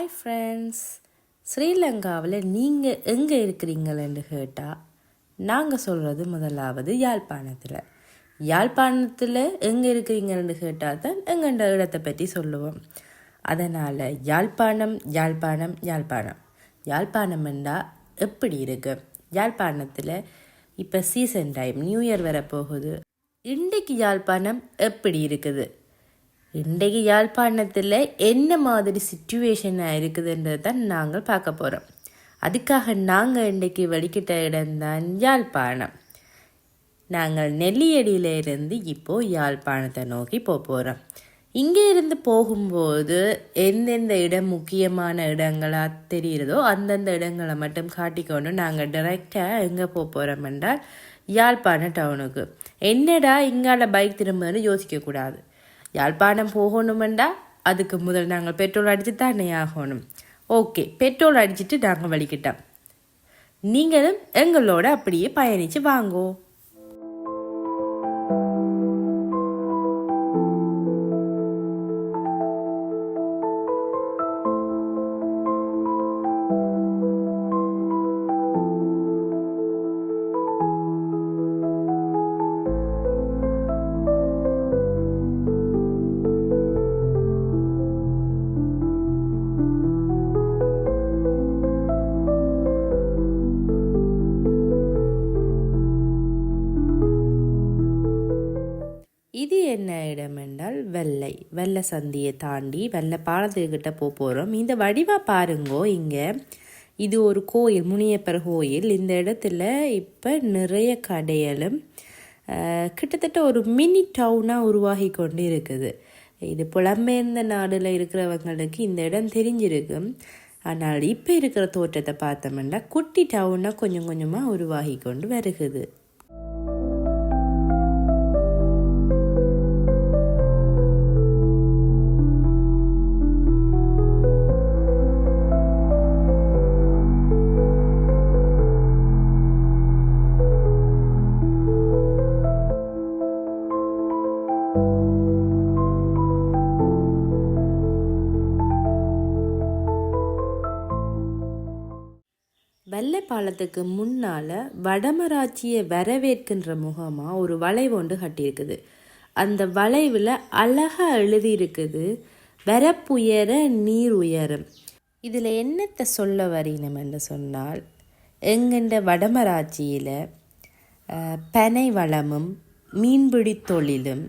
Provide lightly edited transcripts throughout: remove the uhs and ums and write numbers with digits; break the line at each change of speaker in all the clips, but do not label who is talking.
Hi friends, ஸ்ரீலங்காவில் நீங்கள் எங்கே இருக்கிறீங்களன்னு கேட்டால் நாங்கள் சொல்கிறது முதலாவது யாழ்ப்பாணத்தில் எங்கே இருக்கிறீங்கன்னு கேட்டால் தான் எங்கள்ட இடத்தை பற்றி சொல்லுவோம். அதனால் யாழ்ப்பாணம் என்றால் எப்படி இருக்கு? யாழ்ப்பாணத்தில் இப்போ சீசன் டைம், நியூ இயர் வரப்போகுது. இன்றைக்கு யாழ்ப்பாணம் எப்படி இருக்குது? இன்றைக்கு யாழ்ப்பாணத்தில் என்ன மாதிரி சிச்சுவேஷனாக இருக்குதுன்றது தான் நாங்கள் பார்க்க போகிறோம். அதுக்காக நாங்கள் இன்றைக்கு வலிக்கிட்ட இடம்தான் யாழ்ப்பாணம். நாங்கள் நெல்லியடியிலிருந்து இப்போது யாழ்ப்பாணத்தை நோக்கி போகிறோம். இங்கே இருந்து போகும்போது எந்தெந்த இடம் முக்கியமான இடங்களாக தெரிகிறதோ அந்தந்த இடங்களை மட்டும் காட்டிக்கொண்டு நாங்கள் டைரெக்டாக எங்கே போகிறோம் என்றால் யாழ்ப்பாணம் டவுனுக்கு. என்னடா இங்கால பைக் திரும்புன்னு யோசிக்கக்கூடாது. யாழ்ப்பாணம் போகணுமெண்டா அதுக்கு முதல் நாங்கள் பெட்ரோல் அடித்து தானே ஆகணும். ஓகே, பெட்ரோல் அடிச்சுட்டு நாங்கள் வலிக்கிட்டோம். நீங்களும் எங்களோட அப்படியே பயணித்து வாங்கோ. இது என்ன இடம் என்றால் வெள்ளை சந்தியை தாண்டி வெள்ளை பாலத்துக்கிட்ட போகிறோம். இந்த வடிவாக பாருங்கோ. இங்கே இது ஒரு கோயில், முனியப்பர் கோயில். இந்த இடத்துல இப்போ நிறைய கடைகளும் கிட்டத்தட்ட ஒரு மினி டவுனாக உருவாகி கொண்டு இருக்குது. இது புலம்பெயர்ந்த நாடில் இருக்கிறவங்களுக்கு இந்த இடம் தெரிஞ்சிருக்கும். ஆனால் இப்போ இருக்கிற தோற்றத்தை பார்த்தோம்னா குட்டி டவுனாக கொஞ்சம் கொஞ்சமாக உருவாகி கொண்டு வருகுது. வெள்ளைப்பாலத்துக்கு முன்னால் வடமராட்சியை வரவேற்கின்ற முகமாக ஒரு வளைவு ஒன்று கட்டியிருக்குது. அந்த வளைவில் அழகாக எழுதியிருக்குது, வரப்புயர நீர் உயரும். இதில் என்னத்தை சொல்ல வரணும் என்று சொன்னால், எங்கண்ட வடமராட்சியில் பனை வளமும் மீன்பிடி தொழிலும்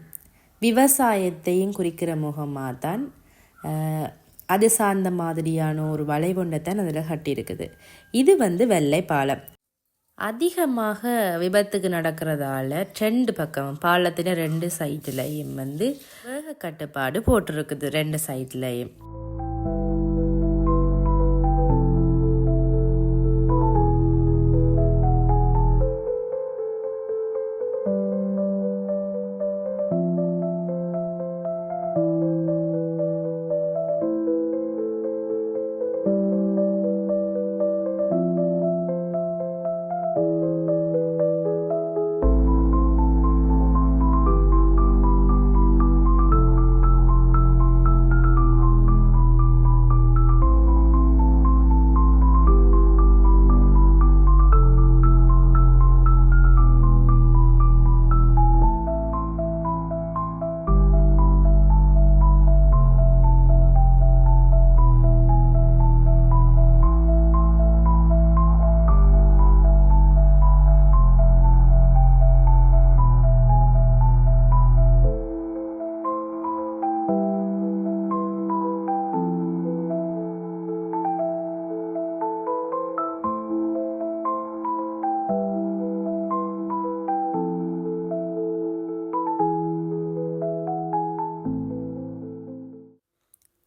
விவசாயத்தையும் குறிக்கிற முகமாக தான் அது சார்ந்த மாதிரியான ஒரு வளைவொண்டத்தான் அதில் கட்டியிருக்குது. இது வெள்ளை பாலம். அதிகமாக விபத்துக்கு நடக்கிறதால 2 பக்கம் பாலத்தில் 2 சைட்லையும் வேக கட்டுப்பாடு போட்டிருக்குது. 2 சைட்லையும்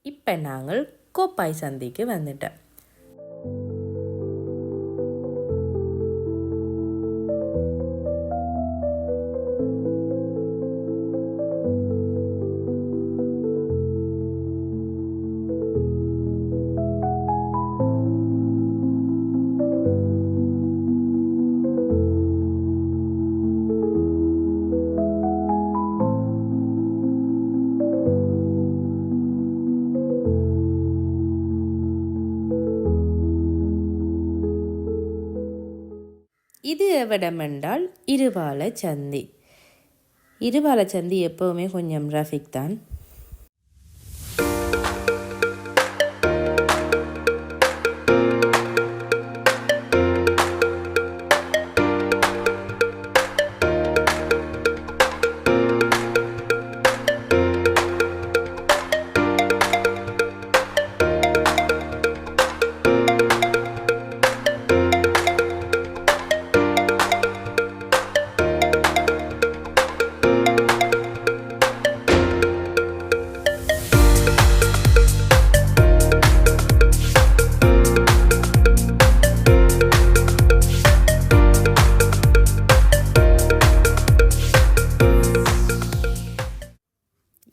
இப்போ நாங்கள் கோப்பாய் சந்திக்கு வந்துட்டோம். இது எவ்விடம் என்றால் இருவாலச்சந்தி. இருவாலச்சந்தி எப்போவுமே கொஞ்சம் டிராஃபிக் தான்.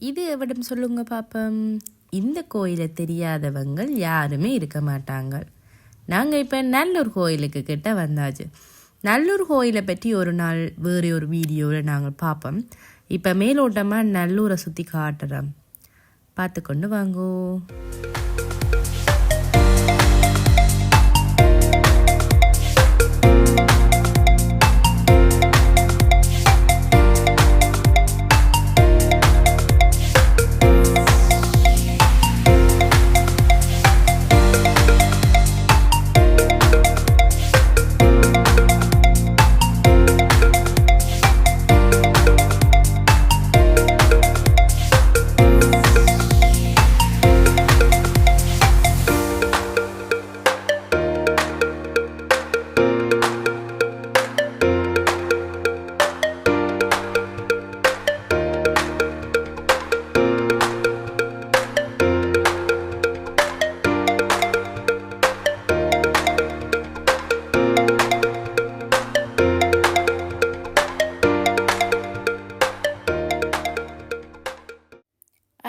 இது எவ்விடம் சொல்லுங்க பாப்பம். இந்த கோயிலை தெரியாதவங்க யாருமே இருக்க மாட்டாங்க. நாங்கள் இப்போ நல்லூர் கோயிலுக்கு கிட்ட வந்தாச்சு. நல்லூர் கோயிலை பற்றி ஒரு நாள் வேறு ஒரு வீடியோவில் நாங்கள் பார்ப்போம். இப்போ மேலோட்டமாக நல்லூரை சுற்றி காட்டுறோம், பார்த்து கொண்டு வாங்கோ.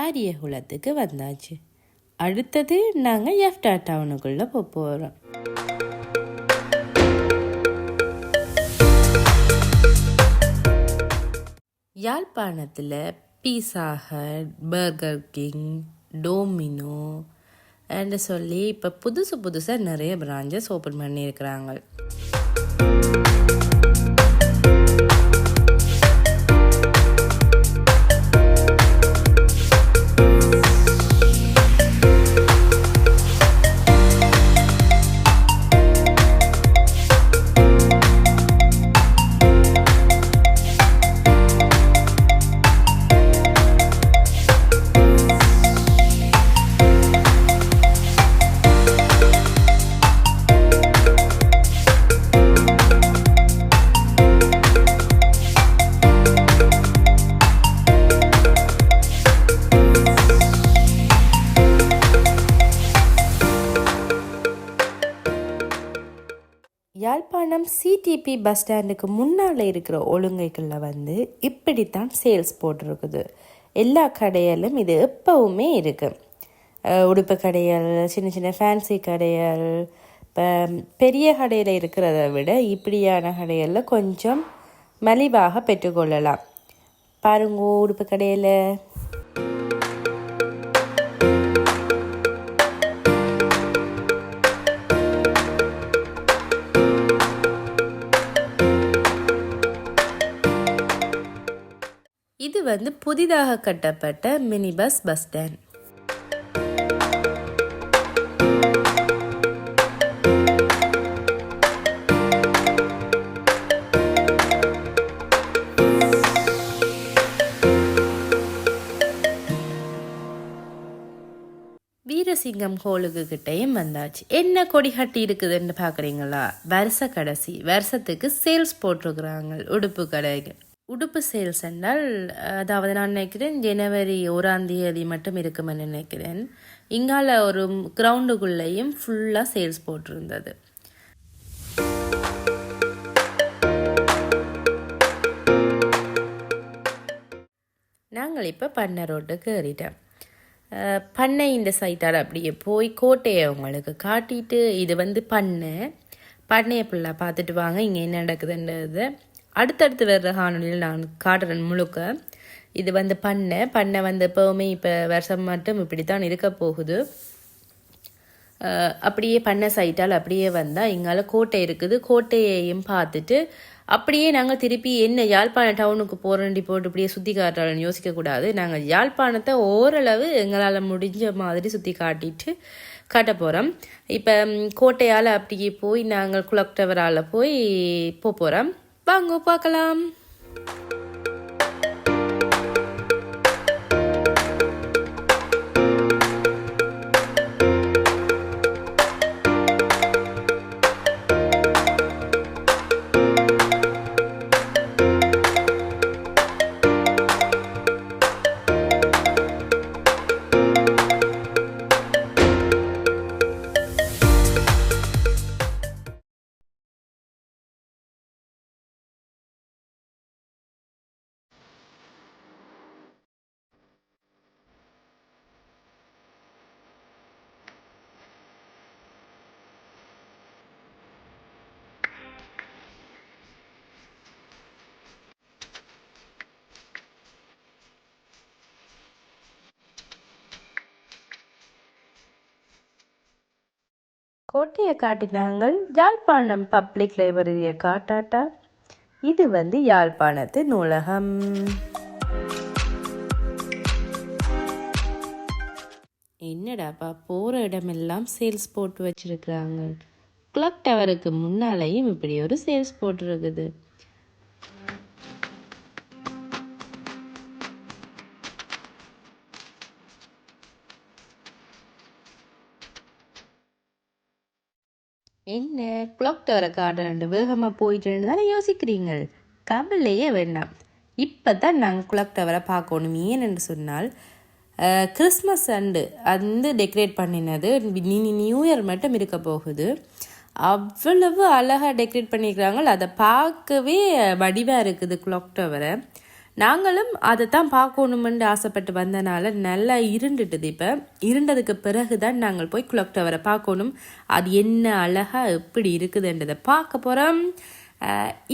ஆரியகுளத்துக்கு வந்தாச்சு. அடுத்தது நாங்கள் எஃப்டா டவுனுக்குள்ளே போகிறோம். யாழ்ப்பாணத்தில் பீஸா ஹட், பர்கர் கிங், டோமினோ என்று சொல்லி இப்போ புதுசாக நிறைய பிரான்ச்சஸ் ஓப்பன் பண்ணியிருக்கிறாங்க. யாழ்ப்பாணம் சிடிபி பஸ் ஸ்டாண்டுக்கு முன்னால் இருக்கிற ஒழுங்கைகளில் இப்படித்தான் சேல்ஸ் போட்டிருக்குது. எல்லா கடையிலும் இது எப்பவுமே இருக்குது. உடுப்பு கடைகள், சின்ன சின்ன ஃபேன்சி கடைகள், இப்போ பெரிய கடையில் இருக்கிறத விட இப்படியான கடைகளில் கொஞ்சம் மலிவாக பெற்றுக்கொள்ளலாம். பாருங்கோ, உடுப்பு கடையில் இது புதிதாக கட்டப்பட்ட மினி பஸ் ஸ்டாண்ட். வீரசிங்கம் ஹோலுக்கு கிட்டையும் வந்தாச்சு. என்ன கொடி கட்டி இருக்குதுன்னு பார்க்குறீங்களா? வருஷ கடைசி வருஷத்துக்கு சேல்ஸ் போட்டிருக்கிறாங்க உடுப்பு கடைகள். உடுப்பு சேல்ஸ் என்றால், அதாவது நான் நினைக்கிறேன் ஜனவரி 1 மட்டும் இருக்குமென்னு நினைக்கிறேன். இங்கால ஒரு கிரவுண்டுக்குள்ளேயும் ஃபுல்லாக சேல்ஸ் போட்டிருந்தது. நாங்கள் இப்போ பண்ணை ரோட்டுக்கு ஏறிட்டோம். பண்ணை இந்த சைட்டால் அப்படியே போய் கோட்டையை உங்களுக்கு காட்டிட்டு, இது பண்ணையை ஃபுல்லாக பார்த்துட்டு வாங்க இங்கே என்ன நடக்குதுன்றது அடுத்தடுத்து வர்ற காணொலியில் நான் காட்டுறேன் முழுக்க. இது பண்ணை எப்போவுமே இப்போ வருஷம் மட்டும் இப்படி தான் இருக்க போகுது. அப்படியே பண்ண சைட்டால் அப்படியே வந்தால் இங்கால கோட்டை இருக்குது. கோட்டையையும் பார்த்துட்டு அப்படியே நாங்கள் திருப்பி என்ன யாழ்ப்பாண டவுனுக்கு போகிறோண்டி போட்டு இப்படியே சுற்றி காட்டுறாள்னு யோசிக்கக்கூடாது. நாங்கள் யாழ்ப்பாணத்தை ஓரளவு எங்களால் முடிஞ்ச மாதிரி சுற்றி காட்ட போகிறோம். இப்போ கோட்டையால் அப்படியே போய் நாங்கள் குளக் டவரால் போய் போகிறோம். வாங்க பார்க்கலாம். கோட்டையை காட்டினாங்கள். யாழ்ப்பாணம் பப்ளிக் லைப்ரரியை காட்டாட்டா. இது யாழ்ப்பாணத்து நூலகம். என்னடாப்பா போகிற இடமெல்லாம் சேல்ஸ் போட்டு வச்சிருக்கிறாங்க. கிளாக் டவருக்கு முன்னாலேயும் இப்படி ஒரு சேல்ஸ் போட்டு இருக்குது. என்ன கிளாக் டவரை காட்டுறேன் வேகமாக போயிட்டுன்னு தானே யோசிக்கிறீங்க. கவலையே வேண்டாம். இப்போ தான் நாங்கள் கிளாக் டவரை பார்க்கணும். ஏன்னு சொன்னால் கிறிஸ்மஸ் அண்டு டெக்கரேட் பண்ணினது நியூ இயர் மட்டும் இருக்க போகுது. அவ்வளவு அழகாக டெக்கரேட் பண்ணியிருக்கிறாங்க. அதை பார்க்கவே வடிவாக இருக்குது கிளாக் டவரை. நாங்களும் அதை தான் பார்க்கணுமென்று ஆசைப்பட்டு வந்தனால நல்லா இருண்டுட்டுது. இப்போ இருண்டதுக்கு பிறகு தான் நாங்கள் போய் கிளாக் டவரை பார்க்கணும். அது என்ன அழகாக எப்படி இருக்குதுன்றதை பார்க்க போகிறோம்.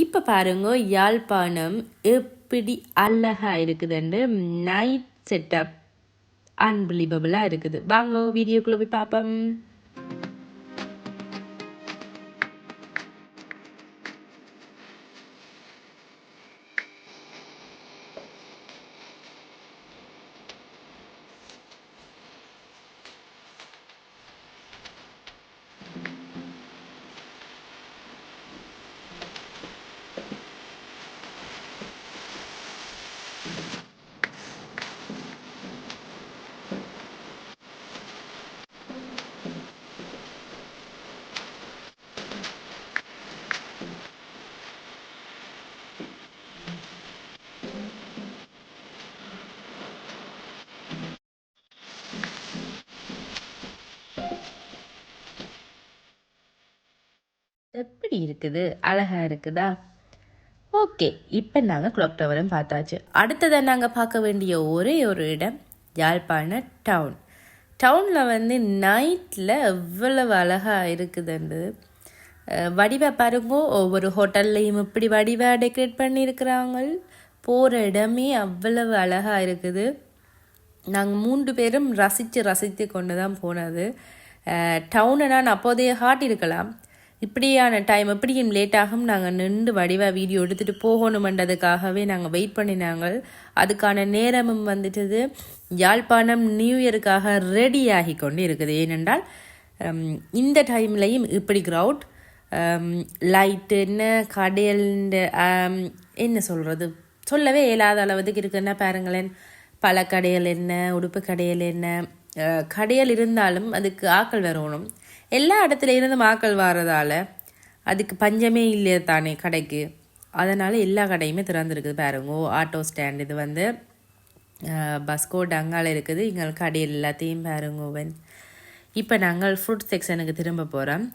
இப்போ பாருங்க யாழ்ப்பாணம் எப்படி அழகாக இருக்குதுன்னு நைட் செட்டப் அன்பிலீவபிளாக இருக்குது. வாங்க வீடியோக்குள்ளே போய் பார்ப்போம். எப்படி இருக்குது? அழகா இருக்குதா? ஓகே, இப்போ நாங்கள் கிளாக் டவரும் பார்த்தாச்சு. அடுத்ததை நாங்கள் பார்க்க வேண்டிய ஒரே ஒரு இடம் யாழ்ப்பாண டவுன். டவுனில் நைட்டில் எவ்வளவு அழகாக இருக்குதுன்றது வடிவாக பாருங்கோ. ஒவ்வொரு ஹோட்டல்லையும் இப்படி வடிவாக டெக்கரேட் பண்ணியிருக்கிறாங்க. போகிற இடமே அவ்வளவு அழகாக இருக்குது. நாங்கள் 3 பேரும் ரசித்து கொண்டு தான் போனது. டவுனை நான் அப்போதைய காட்டியிருக்கலாம். இப்படியான டைம் எப்படியும் லேட்டாகும். நாங்கள் நின்று வடிவாக வீடியோ எடுத்துகிட்டு போகணுமென்றதுக்காகவே நாங்கள் வெயிட் பண்ணினாங்க. அதுக்கான நேரமும் வந்துட்டது. யாழ்ப்பாணம் நியூ இயருக்காக ரெடி ஆகி கொண்டு இருக்குது. ஏனென்றால் இந்த டைம்லையும் இப்படி க்ரௌட், லைட்டு என்ன கடையல் என்ன சொல்கிறது சொல்லவே இயலாத அளவுக்கு இருக்குன்னா பாருங்களேன். பழக்கடையல் என்ன, உடுப்பு கடையல் என்ன, கடையல் இருந்தாலும் அதுக்கு ஆக்கள் வரணும். எல்லா இடத்துல இருந்து ஆக்கள் வாரதால் அதுக்கு பஞ்சமே இல்லை தானே கடைக்கு. அதனால் எல்லா கடையுமே திறந்துருக்குது பாருங்கோ. ஆட்டோ ஸ்டாண்ட் இது பஸ்கோ டங்கால் இருக்குது. எங்கள் கடையில் எல்லாத்தையும் பாருங்கோவன். இப்போ நாங்கள் ஃப்ரூட் செக்ஷனுக்கு திரும்ப போகிறோம்.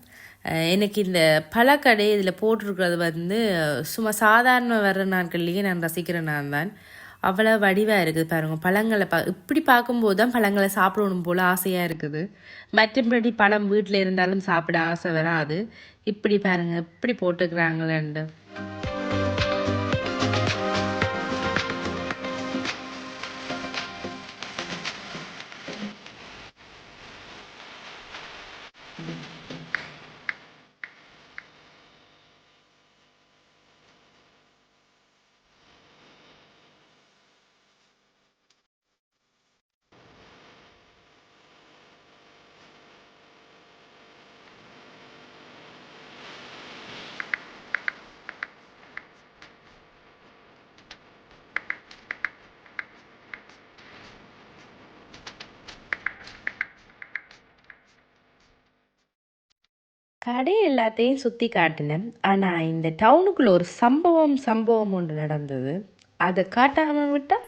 எனக்கு இந்த பழக்கடை இதில் போட்டிருக்கிறது சும்மா சாதாரண வர்ற நாட்கள்லேயே நான் ரசிக்கிறேன். நான் தான் அவ்வளோ வடிவாக இருக்குது பாருங்க. பழங்களை இப்படி பார்க்கும்போது தான் பழங்களை சாப்பிடணும் போல் ஆசையாக இருக்குது. மற்றபடி பழம் வீட்டில் இருந்தாலும் சாப்பிட ஆசை வராது. இப்படி பாருங்கள் இப்படி போட்டுக்கிறாங்களேண்டு. கடை எல்லாத்தையும் சுற்றி காட்டினேன். ஆனால் இந்த டவுனுக்குள்ளே ஒரு சம்பவம் ஒன்று நடந்தது. அதை காட்டாமல் விட்டால்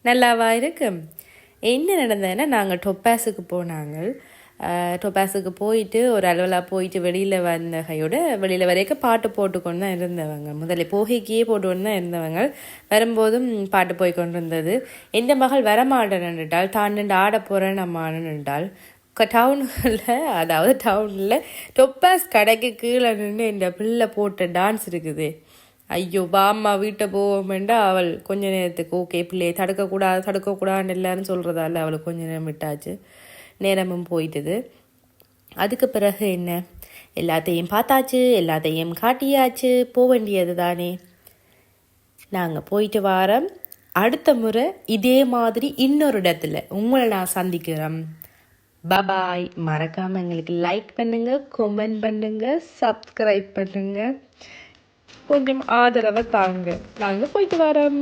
நல்லாவா இருக்கு? என்ன நடந்ததுன்னா, நாங்கள் டொப்பாஸுக்கு போனாங்க. டொப்பாஸுக்கு போயிட்டு ஒரு அளவலாக போயிட்டு வெளியில் வந்தகையோட வெளியில் வரைக்கும் பாட்டு போட்டுக்கொண்டு தான் இருந்தவங்க. முதல்ல போகைக்கே போட்டுக்கொண்டு தான் இருந்தவங்க. வரும்போதும் பாட்டு போய் கொண்டு இருந்தது. எந்த மகள் வரமாட்டேன்னுட்டால் தான் நின்று ஆட போகிறேன் நம்மானுட்டால் டவுனில் டொப்பாஸ் கடைக்கு கீழே நின்று இந்த பிள்ளை போட்ட டான்ஸ் இருக்குது. ஐயோ பாம்மா வீட்டை போவோம்ண்டா அவள் கொஞ்ச நேரத்துக்கு ஓகே பிள்ளையை தடுக்கக்கூடாதுன்னு எல்லாரும் சொல்கிறதால அவளை கொஞ்ச நேரம் விட்டாச்சு. நேரமும் போயிட்டுது. அதுக்கு பிறகு என்ன, எல்லாத்தையும் பார்த்தாச்சு, எல்லாத்தையும் காட்டியாச்சு, போக வேண்டியது தானே. நாங்கள் போயிட்டு வாரம். அடுத்த முறை இதே மாதிரி இன்னொரு இடத்துல உங்களை நான் சந்திக்கிறேன். பாய். மறக்காமல் எங்களுக்கு லைக் பண்ணுங்கள், கமெண்ட் பண்ணுங்கள், சப்ஸ்கிரைப் பண்ணுங்கள், கொஞ்சம் ஆதரவை தாங்க. நாங்கள் போயிட்டு வரோம்.